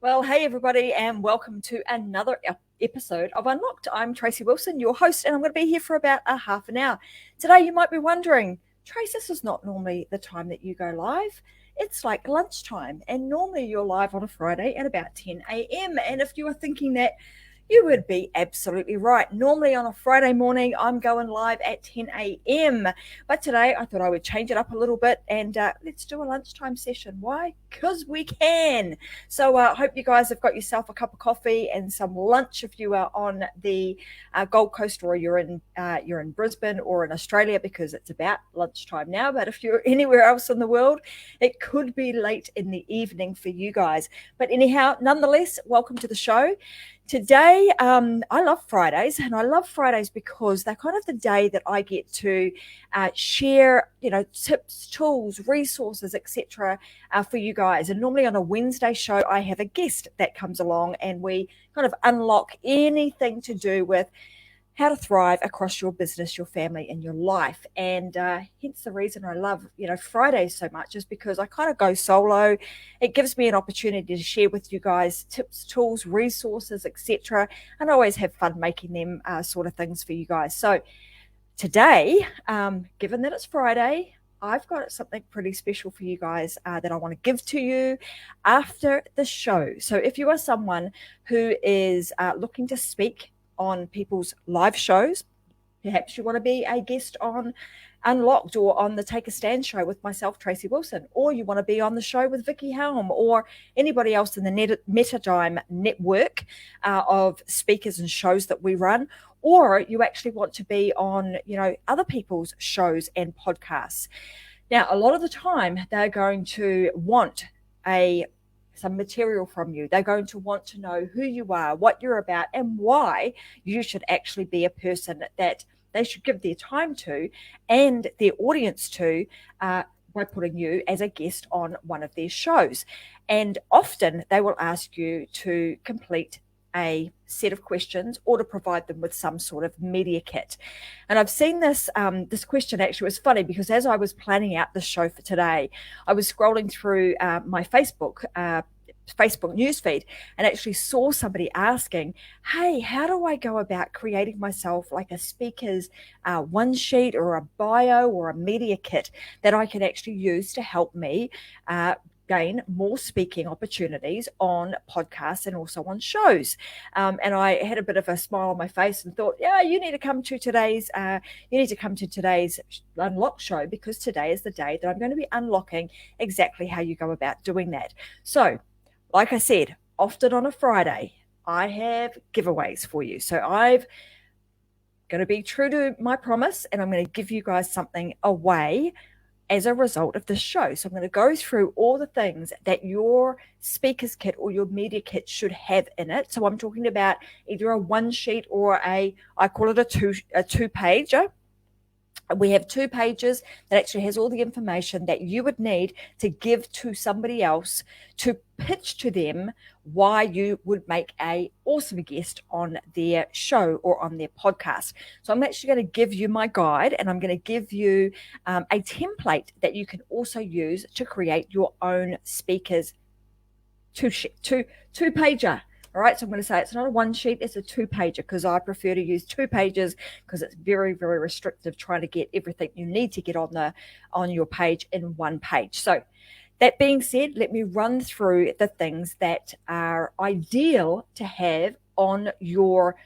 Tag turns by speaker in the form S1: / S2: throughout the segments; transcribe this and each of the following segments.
S1: Well, hey everybody, and welcome to another episode of Unlocked. I'm Tracy Wilson, your host, and I'm going to be here for about a half an hour. Today, you might be wondering, Trace, this is not normally the time that you go live. It's like lunchtime, and normally you're live on a Friday at about 10 a.m. And if you are thinking that, you would be absolutely right. Normally on a Friday morning, I'm going live at 10 a.m. But today I thought I would change it up a little bit and let's do a lunchtime session. Why? Because we can. So I hope you guys have got yourself a cup of coffee and some lunch if you are on the Gold Coast or you're in Brisbane or in Australia, because it's about lunchtime now. But if you're anywhere else in the world, it could be late in the evening for you guys. But anyhow, nonetheless, welcome to the show. Today, I love Fridays, and I love Fridays because they're kind of the day that I get to share, tips, tools, resources, etc., for you guys. And normally on a Wednesday show, I have a guest that comes along, and we kind of unlock anything to do with how to thrive across your business, your family, and your life. And hence the reason I love, Fridays so much is because I kind of go solo. It gives me an opportunity to share with you guys tips, tools, resources, etc. And I always have fun making them sort of things for you guys. So today, given that it's Friday, I've got something pretty special for you guys that I want to give to you after the show. So if you are someone who is looking to speak on people's live shows, perhaps you want to be a guest on Unlocked or on the Take a Stand show with myself, Tracy Wilson, or you want to be on the show with Vicky Helm or anybody else in the Metadime network of speakers and shows that we run, or you actually want to be on, other people's shows and podcasts. Now, a lot of the time, they're going to want some material from you. They're going to want to know who you are, what you're about, and why you should actually be a person that they should give their time to and their audience to by putting you as a guest on one of their shows. And often they will ask you to complete a set of questions or to provide them with some sort of media kit. And I've seen this question actually was funny because as I was planning out the show for today, I was scrolling through my Facebook newsfeed and actually saw somebody asking, hey, how do I go about creating myself like a speaker's one sheet or a bio or a media kit that I can actually use to help me gain more speaking opportunities on podcasts and also on shows. And I had a bit of a smile on my face and thought, yeah, you need to come to today's Unlock show, because today is the day that I'm going to be unlocking exactly how you go about doing that. So, like I said, often on a Friday, I have giveaways for you. So I'm going to be true to my promise, and I'm going to give you guys something away as a result of this show. So I'm going to go through all the things that your speaker's kit or your media kit should have in it. So I'm talking about either a one sheet or I call it a two pager. We have 2 pages that actually has all the information that you would need to give to somebody else to pitch to them why you would make an awesome guest on their show or on their podcast. So I'm actually going to give you my guide, and I'm going to give you a template that you can also use to create your own speakers two-pager. All right, so I'm going to say it's not a one sheet, it's a 2-pager, because I prefer to use 2 pages because it's very, very restrictive trying to get everything you need to get on your page in 1 page. So that being said, let me run through the things that are ideal to have on your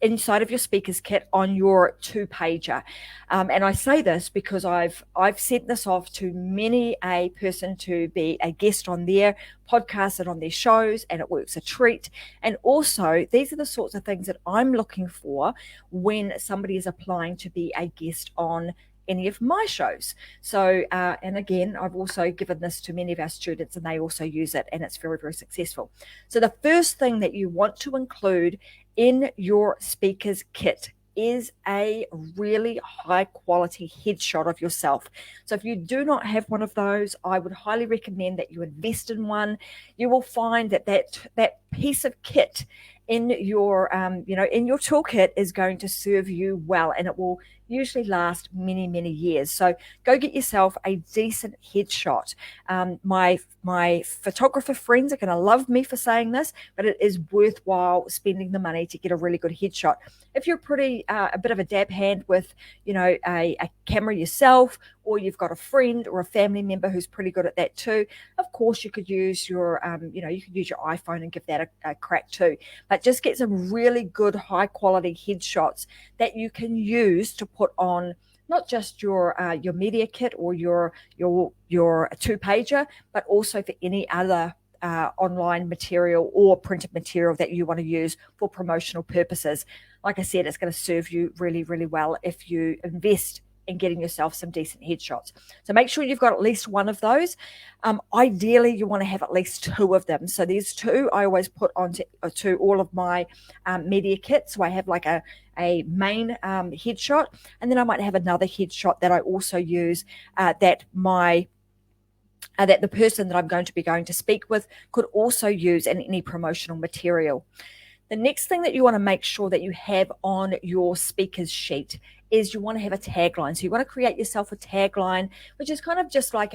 S1: inside of your speaker's kit on your 2-pager. And I say this because I've sent this off to many a person to be a guest on their podcast and on their shows, and it works a treat. And also, these are the sorts of things that I'm looking for when somebody is applying to be a guest on any of my shows. So, and again, I've also given this to many of our students and they also use it, and it's very, very successful. So the first thing that you want to include in your speaker's kit is a really high quality headshot of yourself. So if you do not have one of those, I would highly recommend that you invest in one. You will find that piece of kit in your in your toolkit is going to serve you well, and it will usually last many, many years. So go get yourself a decent headshot. My photographer friends are going to love me for saying this, but it is worthwhile spending the money to get a really good headshot. If you're pretty a bit of a dab hand with a camera yourself, or you've got a friend or a family member who's pretty good at that too, of course you could use your you could use your iPhone and give that a crack too. But just get some really good high quality headshots that you can use to put on not just your media kit or your two-pager, but also for any other online material or printed material that you want to use for promotional purposes. Like I said, it's going to serve you really, really well if you invest in getting yourself some decent headshots. So make sure you've got at least one of those. Ideally, you want to have at least two of them. So these two I always put onto to all of my media kits. So I have like a main headshot, and then I might have another headshot that I also use that the person that I'm going to speak with could also use in any promotional material. The next thing that you want to make sure that you have on your speaker's sheet is you want to have a tagline. So you want to create yourself a tagline, which is kind of just like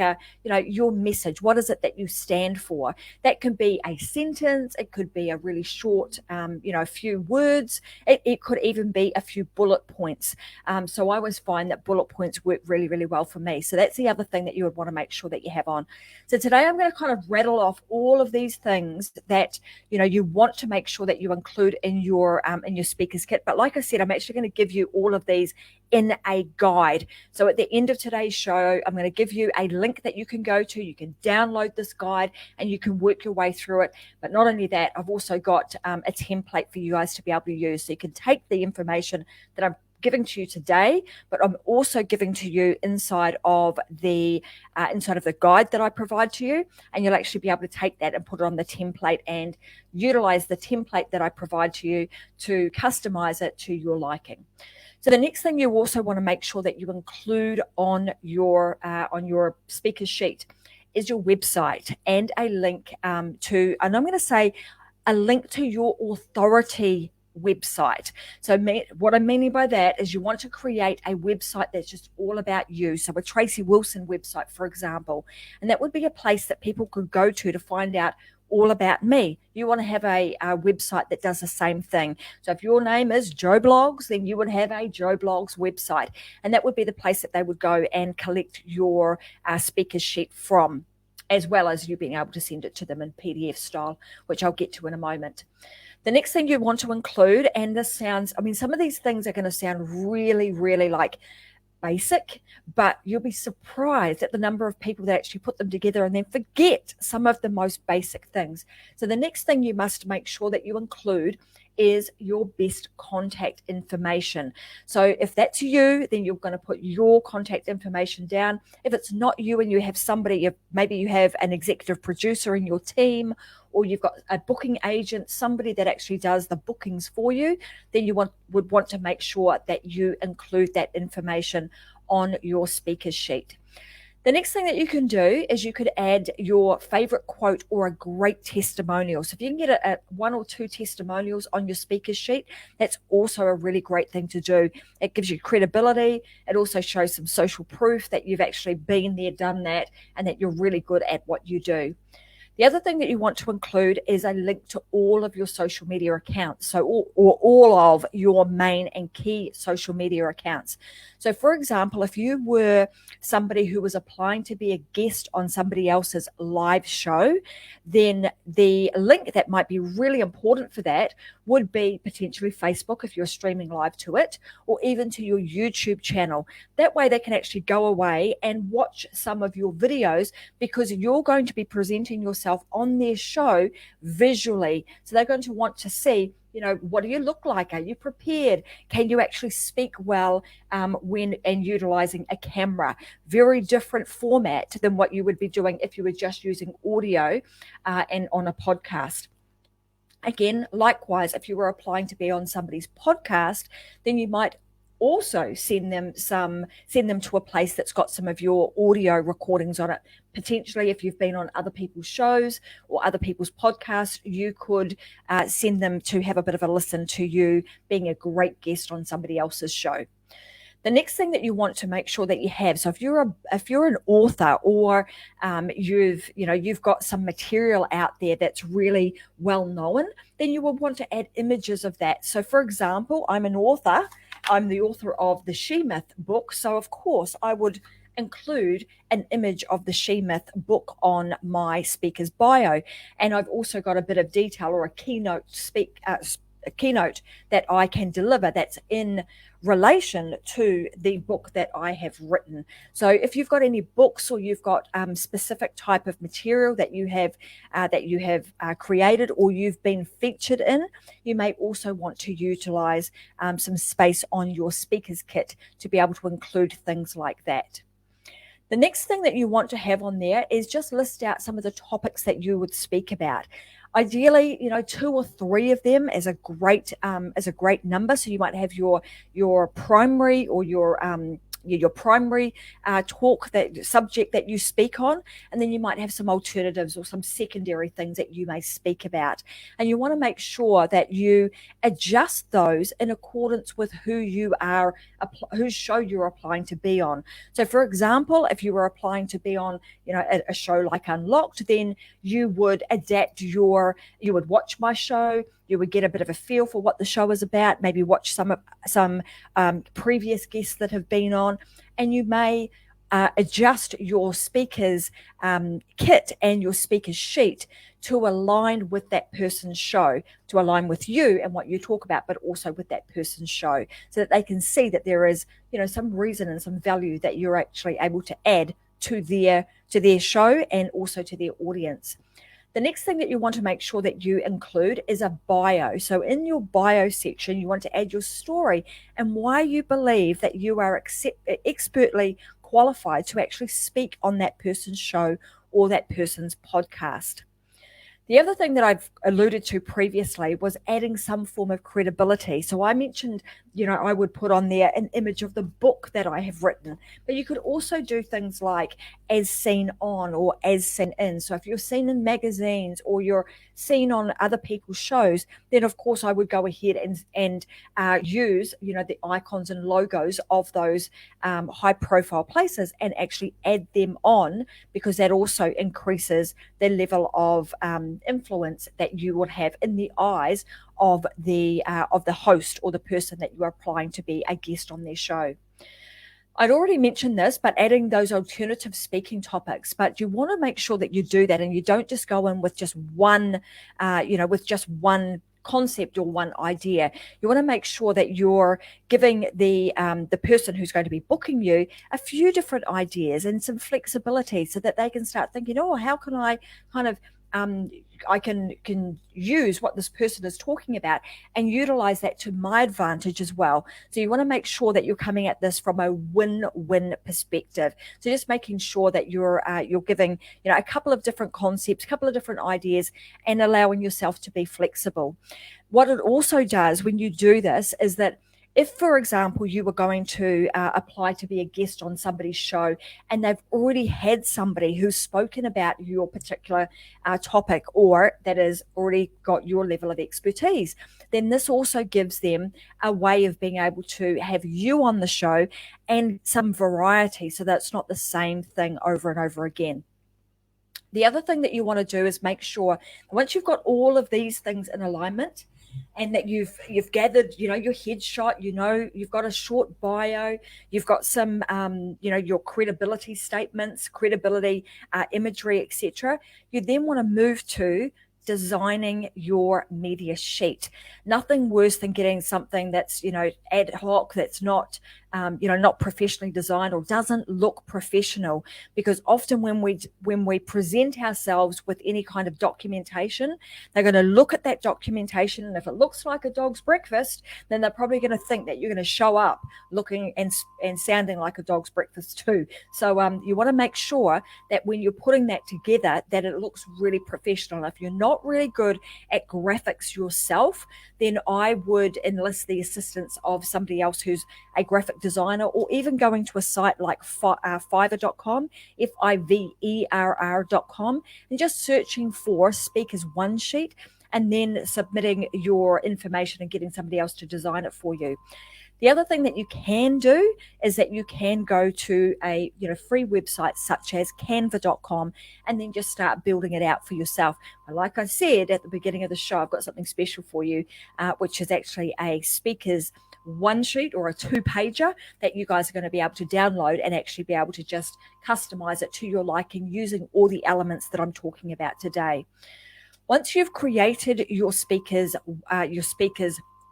S1: your message. What is it that you stand for? That can be a sentence. It could be a really short, a few words. It could even be a few bullet points. So I always find that bullet points work really, really well for me. So that's the other thing that you would want to make sure that you have on. So today I'm going to kind of rattle off all of these things that, you want to make sure that you include in your speaker's kit. But like I said, I'm actually going to give you all of these in a guide. So at the end of today's show, I'm going to give you a link that you can go to. You can download this guide and you can work your way through it. But not only that, I've also got a template for you guys to be able to use. So you can take the information that I'm giving to you today, but I'm also giving to you inside of the guide that I provide to you, and you'll actually be able to take that and put it on the template and utilize the template that I provide to you to customize it to your liking. So the next thing you also want to make sure that you include on your speaker sheet is your website and a link and I'm going to say a link to your authority website. So what I'm meaning by that is you want to create a website that's just all about you. So a Tracy Wilson website, for example, and that would be a place that people could go to find out all about me. You want to have a website that does the same thing. So if your name is Joe Blogs, then you would have a Joe Blogs website, and that would be the place that they would go and collect your speaker sheet from, as well as you being able to send it to them in PDF style, which I'll get to in a moment. The next thing you want to include, and this sounds, some of these things are going to sound really, really like basic, but you'll be surprised at the number of people that actually put them together and then forget some of the most basic things. So the next thing you must make sure that you include is your best contact information. So if that's you, then you're going to put your contact information down. If it's not you and you have somebody, maybe you have an executive producer in your team, or you've got a booking agent, somebody that actually does the bookings for you, then you would want to make sure that you include that information on your speaker sheet. The next thing that you can do is you could add your favorite quote or a great testimonial. So if you can get one or two testimonials on your speaker sheet, that's also a really great thing to do. It gives you credibility. It also shows some social proof that you've actually been there, done that, and that you're really good at what you do. The other thing that you want to include is a link to all of your social media accounts, so all of your main and key social media accounts. So, for example, if you were somebody who was applying to be a guest on somebody else's live show, then the link that might be really important for that would be potentially Facebook if you're streaming live to it, or even to your YouTube channel. That way they can actually go away and watch some of your videos, because you're going to be presenting yourself on their show visually. So they're going to want to see, what do you look like? Are you prepared? Can you actually speak well when utilizing a camera? Very different format than what you would be doing if you were just using audio and on a podcast. Again, likewise, if you were applying to be on somebody's podcast, then you might also send them to a place that's got some of your audio recordings on it. Potentially, if you've been on other people's shows or other people's podcasts, you could send them to have a bit of a listen to you being a great guest on somebody else's show. The next thing that you want to make sure that you have, so if you're an author, or you've got some material out there that's really well known, then you will want to add images of that. So for example, I'm an author. I'm the author of the She Myth book. So of course I would include an image of the She Myth book on my speaker's bio. And I've also got a bit of detail or a keynote that I can deliver that's in relation to the book that I have written. So if you've got any books, or you've got specific type of material that you have created or you've been featured in, you may also want to utilize some space on your speaker's kit to be able to include things like that. The next thing that you want to have on there is just list out some of the topics that you would speak about. Ideally, 2 or 3 of them is a great number. So you might have your primary, or your primary talk, that subject that you speak on, and then you might have some alternatives or some secondary things that you may speak about. And you want to make sure that you adjust those in accordance with whose show you're applying to be on. So for example, if you were applying to be on a show like Unlocked, then you would you would watch my show, you would get a bit of a feel for what the show is about, maybe watch some previous guests that have been on, and you may adjust your speaker's kit and your speaker's sheet to align with that person's show, to align with you and what you talk about, but also with that person's show, so that they can see that there is some reason and some value that you're actually able to add to their show and also to their audience. The next thing that you want to make sure that you include is a bio. So in your bio section, you want to add your story and why you believe that you are expertly qualified to actually speak on that person's show or that person's podcast. The other thing that I've alluded to previously was adding some form of credibility. So I mentioned, I would put on there an image of the book that I have written, but you could also do things like as seen on or as seen in. So if you're seen in magazines or you're seen on other people's shows, then of course I would go ahead and use, the icons and logos of those high profile places and actually add them on, because that also increases the level of influence that you would have in the eyes of the host or the person that you are applying to be a guest on their show. I'd already mentioned this, but adding those alternative speaking topics, but you want to make sure that you do that and you don't just go in with just one concept or one idea. You want to make sure that you're giving the person who's going to be booking you a few different ideas and some flexibility, so that they can start thinking, how can I kind of I can use what this person is talking about and utilize that to my advantage as well. So you want to make sure that you're coming at this from a win-win perspective. So just making sure that you're giving a couple of different concepts, a couple of different ideas, and allowing yourself to be flexible. What it also does when you do this is that if, for example, you were going to apply to be a guest on somebody's show and they've already had somebody who's spoken about your particular topic, or that has already got your level of expertise, then this also gives them a way of being able to have you on the show and some variety, so that's not the same thing over and over again. The other thing that you want to do is make sure once you've got all of these things in alignment, and that you've gathered, your headshot, you've got a short bio, you've got some, your credibility statements, credibility imagery, etc. You then want to move to designing your media sheet. Nothing worse than getting something that's, ad hoc, that's not not professionally designed or doesn't look professional. Because often when we present ourselves with any kind of documentation, they're going to look at that documentation, and if it looks like a dog's breakfast, then they're probably going to think that you're going to show up looking and sounding like a dog's breakfast too. So you want to make sure that when you're putting that together, that it looks really professional. If you're not really good at graphics yourself, then I would enlist the assistance of somebody else who's a graphic designer, or even going to a site like fiverr.com, fiverr.com, and just searching for speakers one sheet, and then submitting your information and getting somebody else to design it for you. The other thing that you can do is that you can go to a free website such as canva.com, and then just start building it out for yourself. But like I said at the beginning of the show, I've got something special for you, which is actually a speaker's one sheet or a 2-pager that you guys are going to be able to download and actually be able to just customize it to your liking using all the elements that I'm talking about today. Once you've created your speakers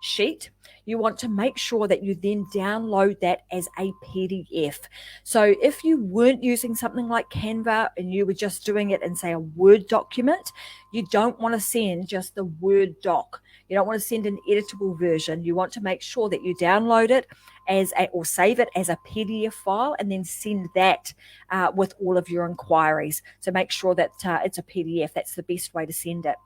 S1: sheet, you want to make sure that you then download that as a PDF. So if you weren't using something like Canva and you were just doing it in, say, a Word document, you don't want to send just the Word doc. You don't want to send an editable version. You want to make sure that you download it or save it as a PDF file, and then send that with all of your inquiries. So make sure that it's a PDF. That's the best way to send it.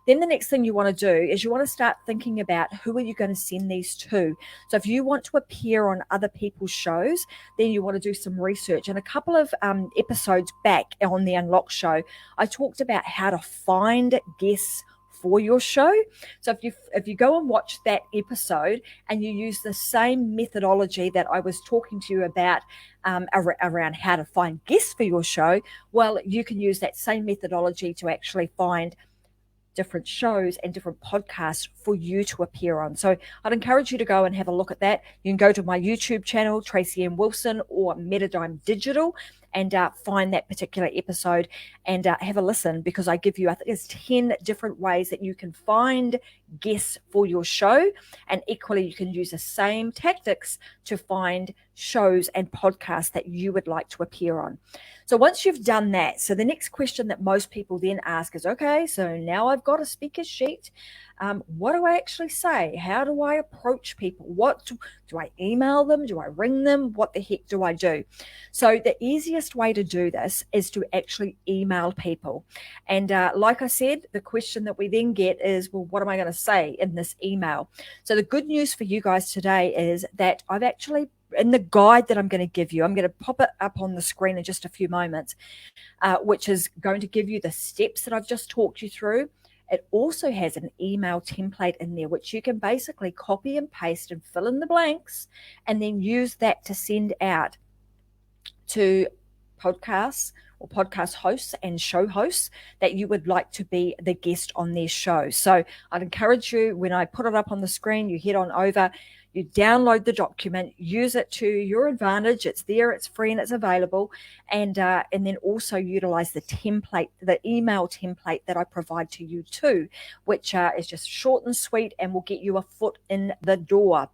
S1: Then the next thing you want to do is you want to start thinking about who are you going to send these to. So if you want to appear on other people's shows, then you want to do some research. And a couple of episodes back on the Unlock show, I talked about how to find guests for your show. So if you go and watch that episode and you use the same methodology that I was talking to you about around how to find guests for your show, well, you can use that same methodology to actually find different shows and different podcasts for you to appear on. So I'd encourage you to go and have a look at that. You can go to my YouTube channel, Tracy M. Wilson, or Metadime Digital, and find that particular episode and have a listen, because I give you, I think there's 10 different ways that you can find guests for your show. And equally, you can use the same tactics to find shows and podcasts that you would like to appear on. So once you've done that, so the next question that most people then ask is, okay, so now I've got a speaker sheet. What do I actually say? How do I approach people? What do I email them? Do I ring them? What the heck do I do? So the easiest way to do this is to actually email people. And like I said, the question that we then get is, well, what am I going to say in this email? So the good news for you guys today is that I've actually, in the guide that I'm going to give you, I'm going to pop it up on the screen in just a few moments, which is going to give you the steps that I've just talked you through. It also has an email template in there, which you can basically copy and paste and fill in the blanks, and then use that to send out to podcasts or podcast hosts and show hosts that you would like to be the guest on their show. So I'd encourage you, when I put it up on the screen, you head on over, you download the document, use it to your advantage. It's there, it's free, and it's available. And then also utilize the template, the email template that I provide to you too, which is just short and sweet and will get you a foot in the door.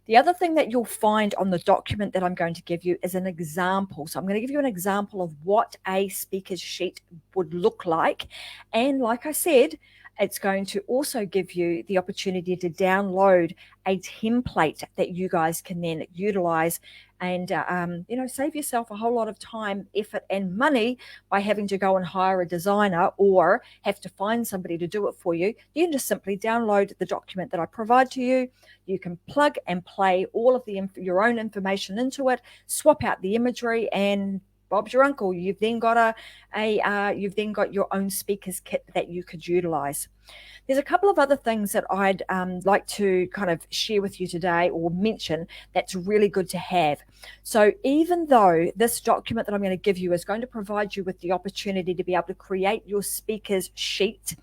S1: The other thing that you'll find on the document that I'm going to give you is an example. So I'm going to give you an example of what a speaker's sheet would look like. And like I said, it's going to also give you the opportunity to download a template that you guys can then utilize and, save yourself a whole lot of time, effort, and money by having to go and hire a designer or have to find somebody to do it for you. You can just simply download the document that I provide to you. You can plug and play all of your own information into it, swap out the imagery, and Bob's your uncle. You've then got your own speakers kit that you could utilize. There's a couple of other things that I'd like to kind of share with you today, or mention, that's really good to have. So even though this document that I'm going to give you is going to provide you with the opportunity to be able to create your speakers sheet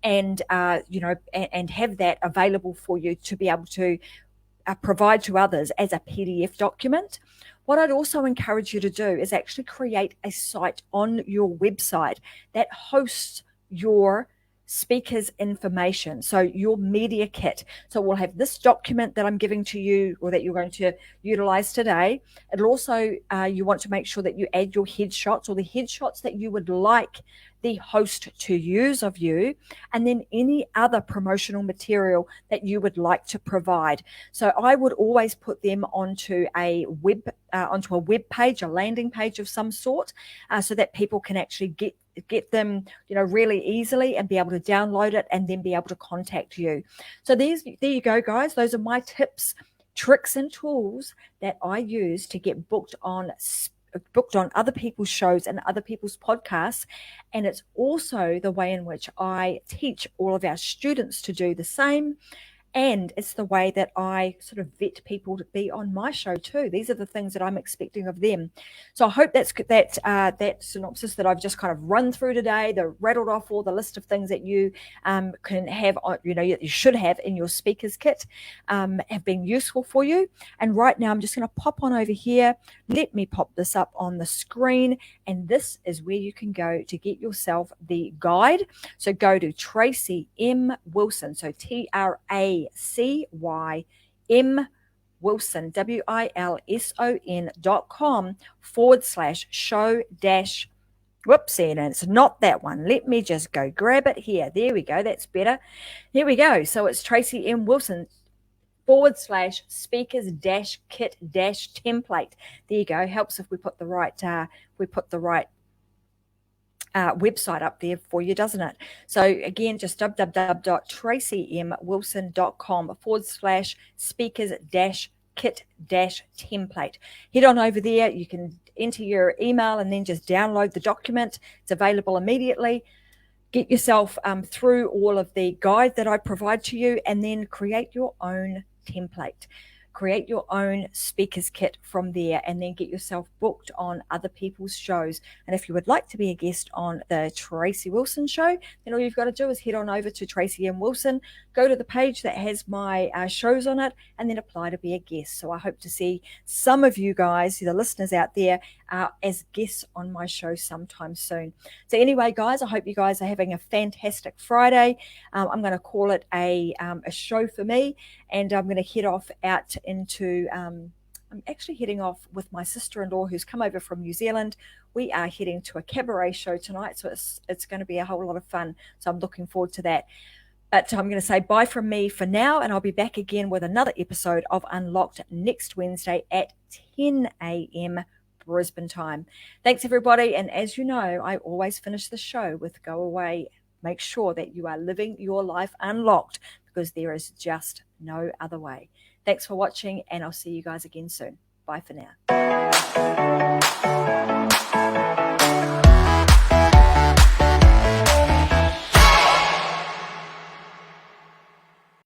S1: and and have that available for you to be able to provide to others as a PDF document, what I'd also encourage you to do is actually create a site on your website that hosts your speakers information. So your media kit. So we'll have this document that I'm giving to you, or that you're going to utilize today. It'll also, you want to make sure that you add your headshots, or the headshots that you would like the host to use of you, and then any other promotional material that you would like to provide. So I would always put them onto a web page, a landing page of some sort, so that people can actually get them, really easily, and be able to download it and then be able to contact you. So there you go, guys. Those are my tips, tricks, and tools that I use to get booked on other people's shows and other people's podcasts. And it's also the way in which I teach all of our students to do the same. And it's the way that I sort of vet people to be on my show too. These are the things that I'm expecting of them. So I hope that synopsis that I've just kind of run through today, rattled off all the list of things that you can have, you should have in your speaker's kit, have been useful for you. And right now I'm just going to pop on over here. Let me pop this up on the screen. And this is where you can go to get yourself the guide. So go to Tracy M. Wilson. So TRACYM Wilson, WILSON.com/show dash. Whoopsie, and it's not that one. Let me just go grab it here. There we go. That's better. Here we go. So it's Tracy M. Wilson /speakers kit template. There you go. Helps if we put the right website up there for you, doesn't it? So again, just www.tracymwilson.com/speakers kit template. Head on over there. You can enter your email and then just download the document. It's available immediately. Get yourself through all of the guide that I provide to you, and then create your own template. Create your own speaker's kit from there, and then get yourself booked on other people's shows. And if you would like to be a guest on the Tracy Wilson show, then all you've got to do is head on over to Tracy M. Wilson, go to the page that has my shows on it, and then apply to be a guest. So I hope to see some of you guys, the listeners out there, as guests on my show sometime soon. So anyway, guys, I hope you guys are having a fantastic Friday. I'm going to call it a show for me, and I'm going to head off out into I'm actually heading off with my sister-in-law who's come over from New Zealand. We are heading to a cabaret show tonight, so it's going to be a whole lot of fun. So I'm looking forward to that. But I'm going to say bye from me for now, and I'll be back again with another episode of Unlocked next Wednesday at 10 a.m. Brisbane time. Thanks, everybody. And as you know, I always finish the show with go away. Make sure that you are living your life unlocked, because there is just no other way. Thanks for watching, and I'll see you guys again soon. Bye for now.